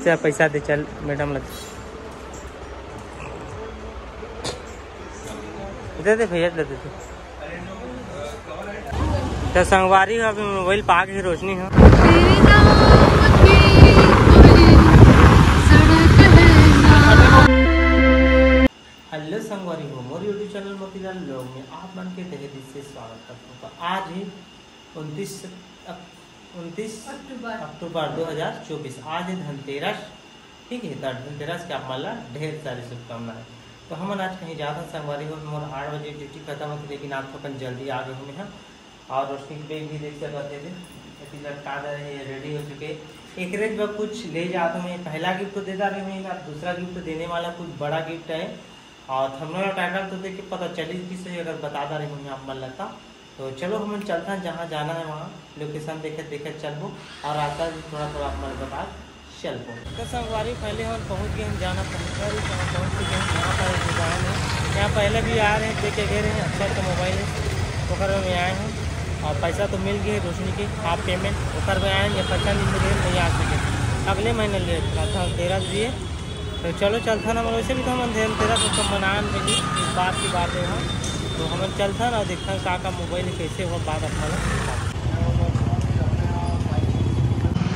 चाहे पैसा दे चल मैडम लग दे दे भैया दे दे तो संगवारी हो अभी मोबाइल पाक ही रोशनी हो। हेलो संगवारी हो मोर यूट्यूब चैनल मोतीलाल लोग में आप मन के तहे दिल से स्वागत करता हूँ। आज है 29 अक्टूबर 2024। आज है धनतेरस, ठीक है। धनतेरस के आप माला ढेर सारी शुभकामनाएं। तो हम आज कहीं ज़्यादा संगवारी हो मोर 8 बजे ड्यूटी खत्म होती, लेकिन आप अपन जल्दी आ गए हमें हैं और रोशनी के बैग भी देख सकते थे लटका दे रहे रेडी हो चुके। एक रेट में कुछ ले जाते हैं, पहला गिफ्ट तो देता रहे हैं, दूसरा गिफ्ट देने वाला कुछ बड़ा गिफ्ट है और थंबनेल और टाइटल तो देख के पता चली किसे अगर बताता रहे हमें आप मन लगता। तो चलो हम चलते हैं, जहाँ जाना है वहाँ लोकेशन देखे चलबो और आता थोड़ा थोड़ा आप मन बता चलबो। तो संगवारी पहले हम पहुँच गए हैं, जाना पहुँच चुके हैं। यहाँ पर दुकान है, यहाँ पहले भी आ रहे हैं, देख के गए रहे हैं। अच्छा का मोबाइल है ओकर में आए हैं और पैसा तो मिल गया रोशनी के हाफ पेमेंट ओकर में आए। या पैसा नहीं मिले नहीं आ सके, अगले महीने ले था धनतेरस दिए। तो चलो चलता ना, वैसे भी तो हम धनतेरस तो मनान मिली इस बात की बात है। तो हम चलता ना देखता का मोबाइल कैसे हुआ बात अच्छा।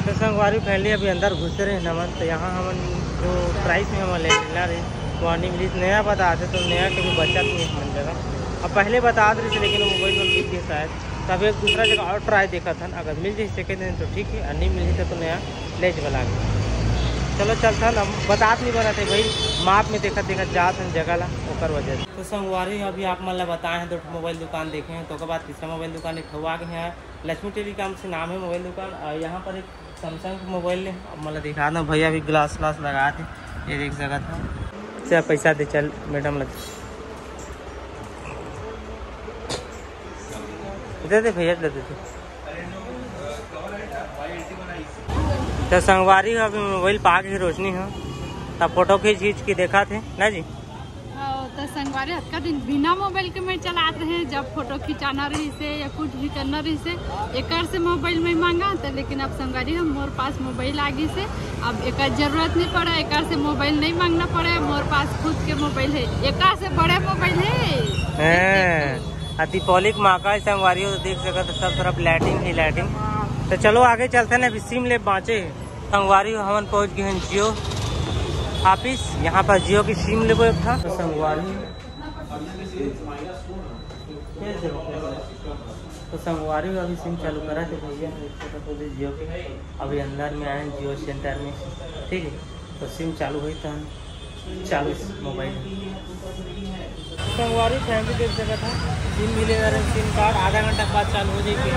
तो संगवारी पहले अभी अंदर घुस रहे नमन। तो यहाँ हम जो प्राइस में हम ले रहे वार्निंग लिस्ट नया बताते, तो नया के भी बचत नहीं है मन जगह। अब पहले बता रहे थे लेकिन मोबाइल में मिल गया शायद, तब एक दूसरा जगह और ट्राई देखा था। अगर मिल जाए सेकेंड हैंड तो ठीक है, नहीं मिल जाए तो नया ले बना के चलो चलता ना। बतात नहीं बना थे भाई, माप में देखा जात है जगह ला ओकर वजह से। तो संगवारी अभी आप मन बताए हैं 2 मोबाइल दुकान देखे हैं। तो उसके बाद तीसरा मोबाइल दुकान एक ठुआ के हैं, लक्ष्मी टेलीकॉम से नाम है मोबाइल दुकान। और यहाँ पर एक सैमसंग मोबाइल है, अब मतलब दिखा दो भैया भी ग्लास लगाए थे, ये देख सकता था। चाहे पैसा दे चल मैडम लग दे दे भैया दे दे। तो संगवारी हो अभी मोबाइल पाक ही रोशनी हो, तब फोटो खींच के देखा थे ना जी। तो संगवारी का दिन बिना मोबाइल के मैं चलाते रहे, जब फोटो खिंचाना रही से या कुछ भी करना रही से एक से मोबाइल में मांगा था। लेकिन अब संगवारी हम मोर पास मोबाइल आगे से अब एक जरूरत नहीं पड़ा, एक से मोबाइल नहीं मांगना पड़े। मोर पास खुद के मोबाइल है, एक से बड़े मोबाइल है। दीपावली माका संगवारी हो तो देख सकते सब तरफ लाइटिंग ही लाइटिंग। तो चलो आगे चलते हैं, अभी सिम ले बाँचे संगवारी हो। हम पहुँच गए हैं जियो ऑफिस, यहाँ पर जियो की सिम ले था। तो संगवारी अभी सिम चालू करा थे भैया जियो के। अभी अंदर में आए जियो सेंटर में, ठीक है। तो सिम चालू हुई था, चालू मोबाइल संगवारी फैमिली देख सका था। सिम मिलेगा सिम कार्ड आधा घंटा बाद चालू हो जाएगी।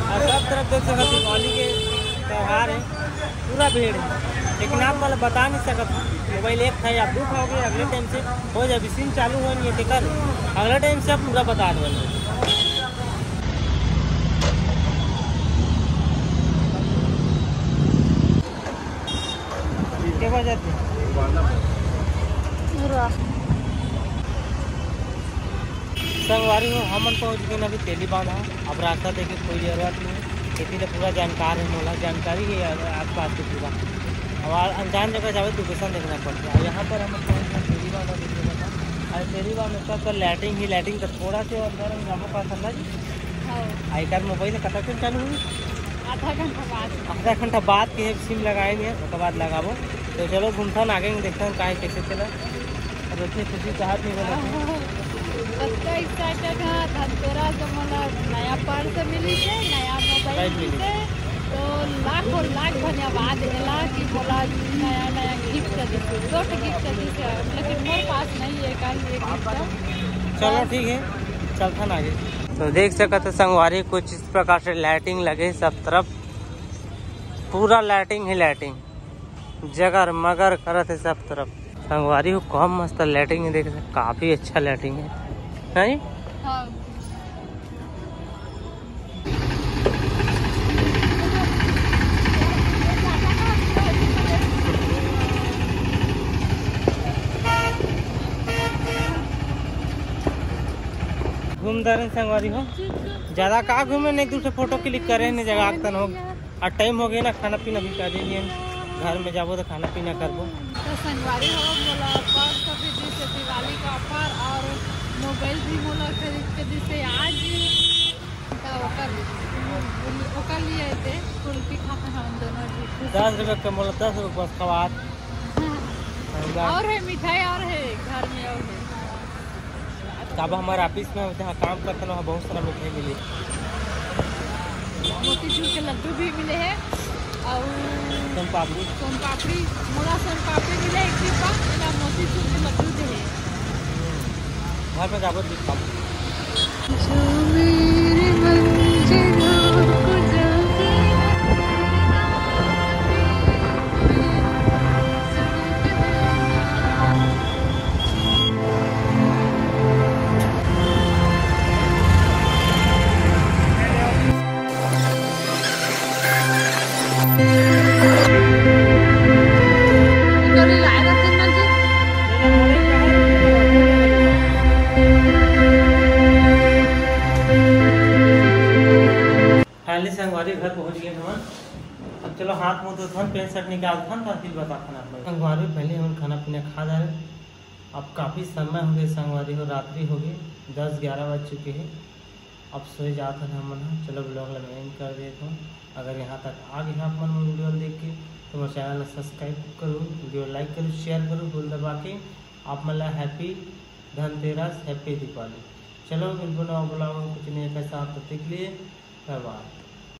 और सब तरफ देख सका दिवाली के त्यौहार है, पूरा भीड़ है। लेकिन आप मतलब बता नहीं सकता मोबाइल एक था या 2 खाओगे, अगले टाइम से हो जाए। सिम चालू हो नहीं है टिकर, अगले टाइम से आप पूरा बता दो क्या वजह थी। संगवारी हो हम पहुँच गए अभी तेली बांधा। अब रास्ता देखे कोई जरूरत नहीं है, खेती तो पूरा जानकार है, मोला जानकारी है आस पास के पूरा। हमारा अनजान जगह जावे लोकेशन देखना पड़ता है। यहाँ पर हम तेली बांधा देखने का, और तेली बांधा सब लाइटिंग ही लाइटिंग तो थोड़ा से अंदर जामो का ठंडा जी। आई कार्ड मोबाइल कटा क्यों चालू हुई, आधा घंटा बाद के सिम लगाएंगे उसके बाद लगाबो। तो चलो घूमता आगे देखता हूँ कहाँ कैसे चला। और इतनी खुशी चाहत नहीं बना एक्साइटेड है। धनतेरस नया पर्स मिली है, नया मोबाइल मिली है। तो लाखों लाख धन्यवाद है कि बोला नया गिफ्ट दीजिए, 2 गिफ्ट दीजिए, लेकिन मेरे पास नहीं है गिफ्ट। चलो ठीक है चलता ना आगे। तो देख सकते संगवारी कुछ इस प्रकार से लाइटिंग लगे सब तरफ, पूरा लाइटिंग ही लाइटिंग, जगर मगर करत है सब तरफ। संगवारी को कम मस्त लाइटिंग है, देख सकते काफी अच्छा लाइटिंग है नहीं? हाँ। घूम दरन संगवारी हो, ज्यादा का घूमे नहीं, दूसरे फोटो क्लिक करे नहीं जगह तन हो और टाइम हो गया ना, खाना पीना भी कर लिए घर में जाबो तो खाना पीना करबो। तो संगवारी हो बोला पर कभी जैसे दिवाली का ऑफर और मोबाइल भी बोला खरीद के जैसे आज ओकर लिए थे कुल्फी खाते हम दोनों 10 रुपये का मोला 10 रुपये बस खवात और है मिठाई और है घर में और है। तब हमारे ऑफिस में जहाँ काम करते हैं वहाँ बहुत सारा मिठाई मिली, मोतीचूर के लड्डू भी मिले हैं और सोन पापड़ी मोला सोन पापड़ी मिले 1 डिब्बा, मोतीचूर के लड्डू दे घर में जाबो दिखा। फाइनली संगवारी घर पहुंच गए हम। अब चलो हाथ मुँह धो पैंट शर्ट निकाल फिर बता खाना संगवारी। पहले हम खाना पीना खा जा रहे। अब काफ़ी समय हो गए संगवारी हो, रात्रि हो गई 10-11 बज चुके हैं। अब सोए जाते हैं हम। चलो ब्लॉग एंड कर देता हूँ। अगर यहाँ तक आ गए आप मन वीडियो देख के तो मेरे चैनल सब्सक्राइब करो, वीडियो लाइक करो, शेयर करो, फुल दबा के आप मतलब हैप्पी धनतेरस, हैप्पी दीपावली। चलो बिल्कुल ब्लॉग कुछ नहीं कैसा आप तब तक लिए बाय।